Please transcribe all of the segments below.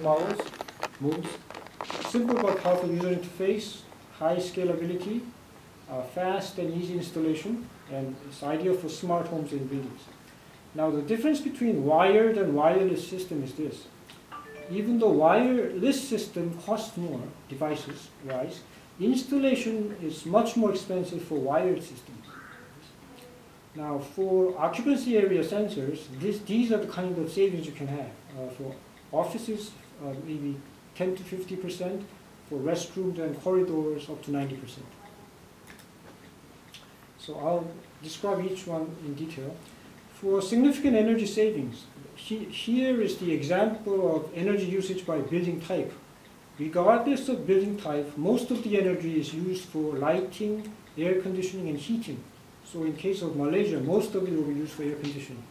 modes, simple but powerful user interface, high scalability, fast and easy installation, and it's ideal for smart homes and buildings. Now the difference between wired and wireless system is this. Even though wireless system costs more, devices-wise, installation is much more expensive for wired systems. Now for occupancy area sensors, these are the kind of savings you can have. For offices, maybe 10 to 50%, for restrooms and corridors up to 90%. So I'll describe each one in detail. For significant energy savings, here is the example of energy usage by building type. Regardless of building type, most of the energy is used for lighting, air conditioning, and heating. So in case of Malaysia, most of it will be used for air conditioning.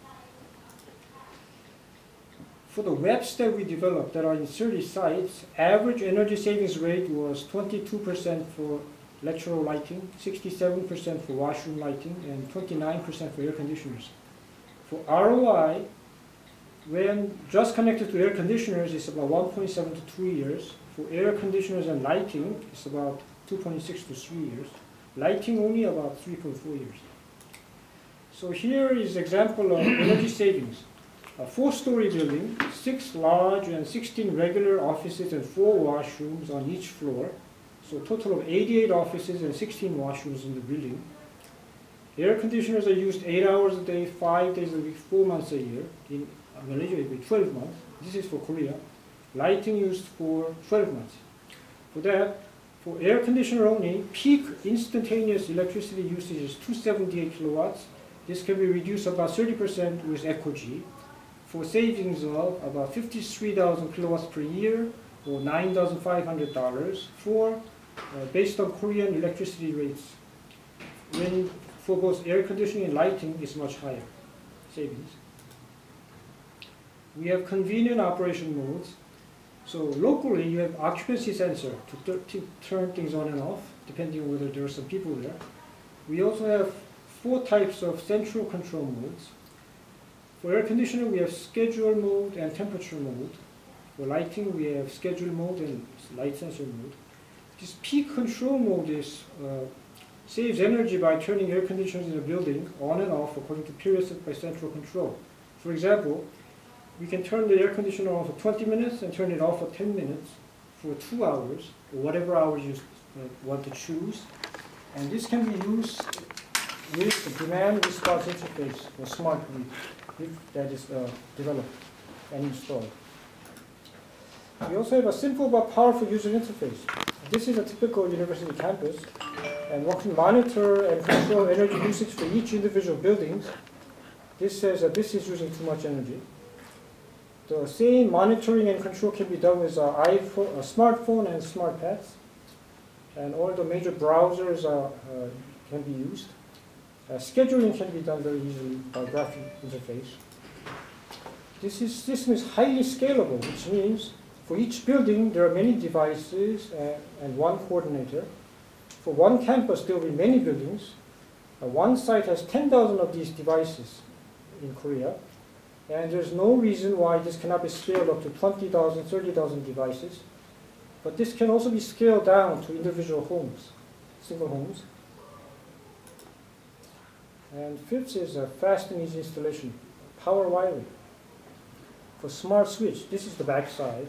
For the webs that we developed that are in 30 sites, average energy savings rate was 22% for electoral lighting, 67% for washroom lighting, and 29% for air conditioners. For ROI, when just connected to air conditioners, it's about 1.7 to 2 years. For air conditioners and lighting, it's about 2.6 to 3 years. Lighting only about 3.4 years. So here is an example of energy savings. A 4-story building, 6 large and 16 regular offices and 4 washrooms on each floor. So a total of 88 offices and 16 washrooms in the building. Air conditioners are used 8 hours a day, 5 days a week, 4 months a year. In Malaysia, it will be 12 months. This is for Korea. Lighting used for 12 months. For that, for air conditioner only, peak instantaneous electricity usage is 278 kilowatts. This can be reduced about 30% with EcoG, for savings of about 53,000 kilowatts per year, or $9,500 for based on Korean electricity rates. When for both air conditioning and lighting is much higher savings. We have convenient operation modes. So locally you have occupancy sensor to turn things on and off, depending on whether there are some people there. We also have 4 types of central control modes. For air conditioner, we have schedule mode and temperature mode. For lighting, we have schedule mode and light sensor mode. This peak control mode saves energy by turning air conditioners in a building on and off according to periods set by central control. For example, we can turn the air conditioner on for 20 minutes and turn it off for 10 minutes for 2 hours, or whatever hours you want to choose. And this can be used with the demand response interface or smart grid that is developed and installed. We also have a simple but powerful user interface. This is a typical university campus, and one can monitor and control energy usage for each individual buildings. This says that this is using too much energy. The same monitoring and control can be done with a smartphone and smart pads, and all the major browsers can be used. Scheduling can be done very easily by graphic interface. This system is highly scalable, which means for each building there are many devices and one coordinator. For one campus there will be many buildings. One site has 10,000 of these devices in Korea, and there's no reason why this cannot be scaled up to 20,000, 30,000 devices. But this can also be scaled down to individual homes, single homes. And fifth is a fast and easy installation, power wiring. For smart switch, this is the back side.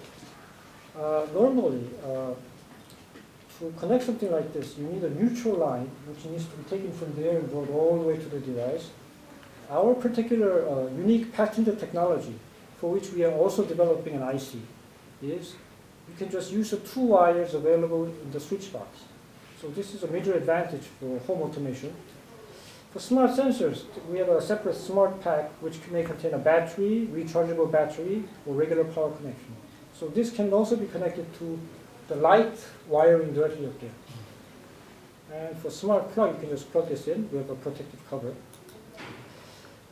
Normally, to connect something like this, you need a neutral line, which needs to be taken from there and brought all the way to the device. Our particular unique patented technology, for which we are also developing an IC, is you can just use the 2 wires available in the switch box. So this is a major advantage for home automation. For smart sensors, we have a separate smart pack which may contain a battery, rechargeable battery, or regular power connection. So this can also be connected to the light wiring directly up there. And for smart plug, you can just plug this in. We have a protective cover.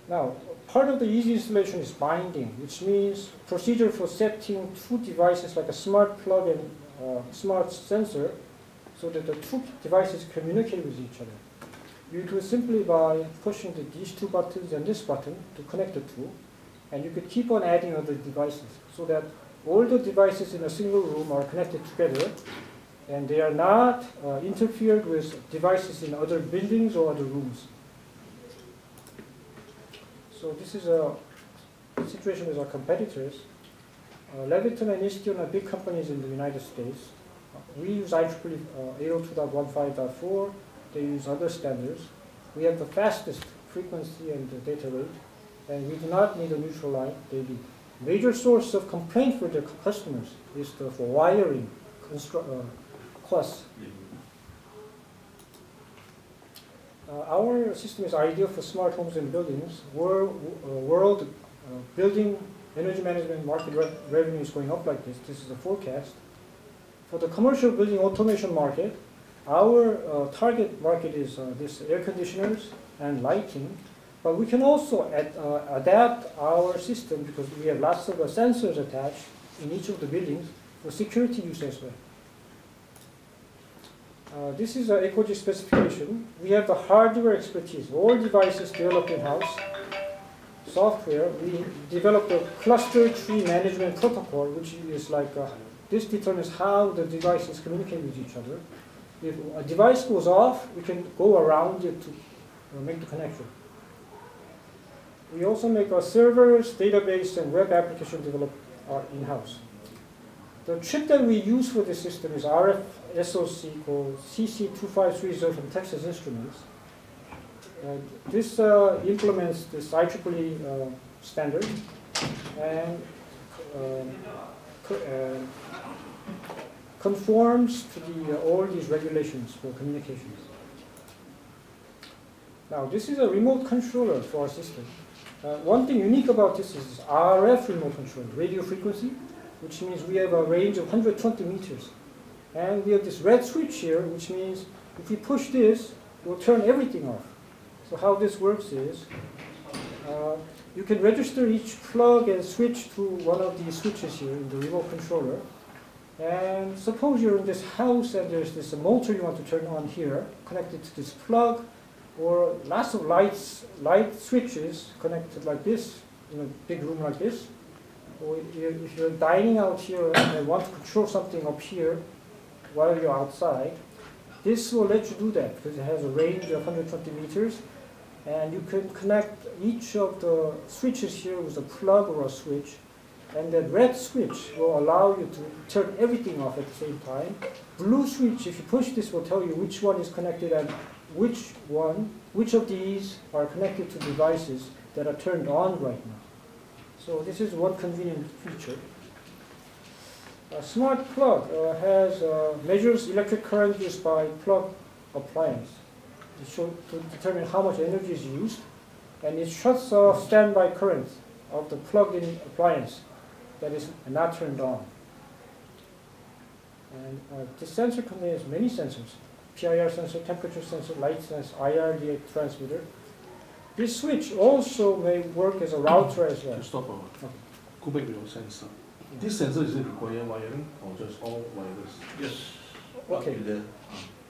Now, part of the easy installation is binding, which means procedure for setting 2 devices like a smart plug and smart sensor so that the 2 devices communicate with each other. You do it simply by pushing these 2 buttons and this button to connect the 2, and you could keep on adding other devices so that all the devices in a single room are connected together, and they are not interfered with devices in other buildings or other rooms. So this is a situation with our competitors. Leviton and Istion are big companies in the United States. We use IEEE 802.15.4. They use other standards. We have the fastest frequency and the data rate, and we do not need a neutral line daily. Major source of complaint for the customers is for wiring costs. Our system is ideal for smart homes and buildings. World building energy management market revenue is going up like this. This is a forecast. For the commercial building automation market, our target market is this air conditioners and lighting. But we can also adapt our system, because we have lots of sensors attached in each of the buildings, for security use as well. This is an Ecology specification. We have the hardware expertise. All devices developed in-house. Software, we developed a cluster tree management protocol, which is like, this determines how the devices communicate with each other. If a device goes off, we can go around it to make the connection. We also make our servers, database, and web application developed in-house. The chip that we use for this system is RF SoC called CC2530 from Texas Instruments. This implements this IEEE standard and conforms to all these regulations for communications. Now, this is a remote controller for our system. One thing unique about this is RF remote control, radio frequency, which means we have a range of 120 meters. And we have this red switch here, which means if we push this, it will turn everything off. So how this works is, you can register each plug and switch to one of these switches here in the remote controller. And suppose you're in this house and there's this motor you want to turn on here, connected to this plug, or lots of light switches connected like this, in a big room like this. Or if you're dining out here and want to control something up here while you're outside, this will let you do that because it has a range of 120 meters. And you can connect each of the switches here with a plug or a switch. And that red switch will allow you to turn everything off at the same time. Blue switch, if you push this, will tell you which one is connected and which of these are connected to devices that are turned on right now. So this is one convenient feature. A smart plug measures electric current used by plug appliance to determine how much energy is used, and it shuts off standby current of the plugged-in appliance that is not turned on. And this sensor contains many sensors: PIR sensor, temperature sensor, light sensor, IR transmitter. This switch also may work as a router as well. To stop, go back to your sensor. This sensor, is it require wiring or just all wireless? Yes. Okay.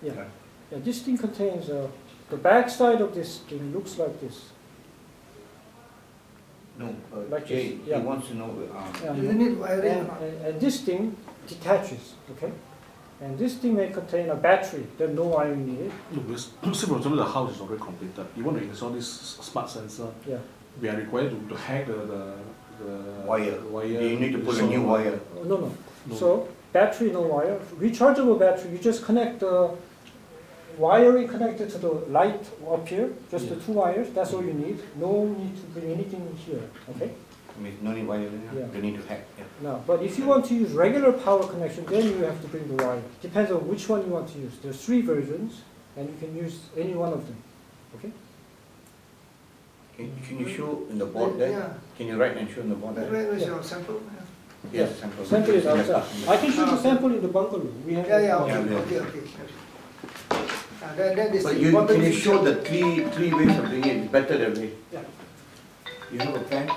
Yeah. This thing contains the back side of this thing looks like this. No, like Jay, yeah. He wants to know. Do you need wiring? And this thing detaches, okay? And this thing may contain a battery, there's no wiring needed. Look, say for example, the house is already completed. You want to install this smart sensor. Yeah. We are required to hack the wire. You need to put a new wire. No. So, battery, no wire. Rechargeable battery, you just connect the wiring connected to the light up here, just the two wires, that's all you need. No need to bring anything here, okay? No need wire, you need to hack. Yeah. No, but if you want to use regular power connection, then you have to bring the wire. Depends on which one you want to use. There's 3 versions, and you can use any one of them, okay? Can you show in the board there? Yeah. Can you write and show in the board there? Where is your sample? Yes, sample. Sample is outside. I can show the sample in the bungalow. We have Okay. But can you show the three ways of doing it? It's better that way. Yeah. You have a plan?